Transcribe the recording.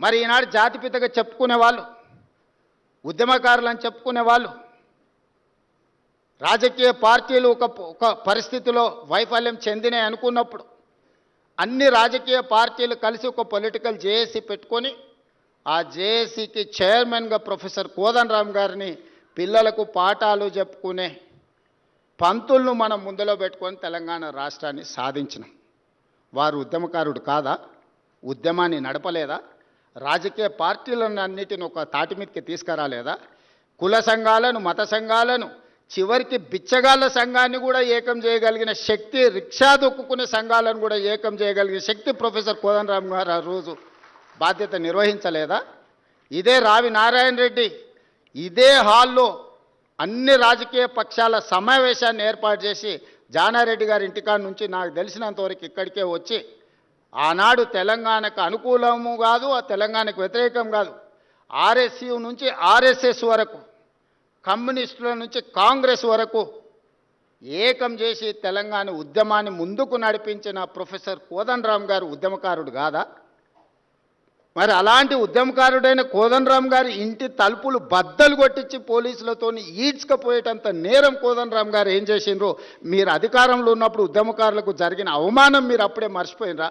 మరి ఈనాడు జాతిపితగా చెప్పుకునే వాళ్ళు, ఉద్యమకారులని చెప్పుకునే వాళ్ళు, రాజకీయ పార్టీలు ఒక పరిస్థితిలో వైఫల్యం చెందినాయి అనుకున్నప్పుడు అన్ని రాజకీయ పార్టీలు కలిసి ఒక పొలిటికల్ జేఏసీ పెట్టుకొని ఆ జేఏసీకి చైర్మన్గా ప్రొఫెసర్ కోదండరామ్ గారిని పిల్లలకు పాఠాలు చెప్పుకునే పంతులను మనం ముందులో పెట్టుకొని తెలంగాణ రాష్ట్రాన్ని సాధించినాం. వారు ఉద్యమకారుడు కాదా? ఉద్యమాన్ని నడపలేదా? రాజకీయ పార్టీలను అన్నిటిని ఒక తాటి మీదకి తీసుకురాలేదా? కుల సంఘాలను, మత సంఘాలను, చివరికి బిచ్చగాళ్ళ సంఘాన్ని కూడా ఏకం చేయగలిగిన శక్తి, రిక్షా దొక్కుకునే సంఘాలను కూడా ఏకం చేయగలిగిన శక్తి ప్రొఫెసర్ కోదండరామ్ గారు ఆ రోజు బాధ్యత నిర్వహించలేదా? ఇదే రావి నారాయణ రెడ్డి ఇదే హాల్లో అన్ని రాజకీయ పక్షాల సమావేశాన్ని ఏర్పాటు చేసి జానారెడ్డి గారి ఇంటికాడ నుంచి నాకు తెలిసినంతవరకు ఇక్కడికే వచ్చి ఆనాడు తెలంగాణకు అనుకూలము కాదు, ఆ తెలంగాణకు వ్యతిరేకం కాదు, ఆర్ఎస్యు నుంచి ఆర్ఎస్ఎస్ వరకు, కమ్యూనిస్టుల నుంచి కాంగ్రెస్ వరకు ఏకం చేసి తెలంగాణ ఉద్యమాన్ని ముందుకు నడిపించిన ప్రొఫెసర్ కోదండరామ్ గారు ఉద్యమకారుడు కాదా? మరి అలాంటి ఉద్యమకారుడైన కోదండరామ్ గారి ఇంటి తలుపులు బద్దలు కొట్టించి పోలీసులతో ఈడ్చుకపోయేటంత నేరం కోదండరామ్ గారు ఏం చేసిండ్రో మీరు అధికారంలో ఉన్నప్పుడు ఉద్యమకారులకు జరిగిన అవమానం మీరు అప్పుడే మర్చిపోయినరా?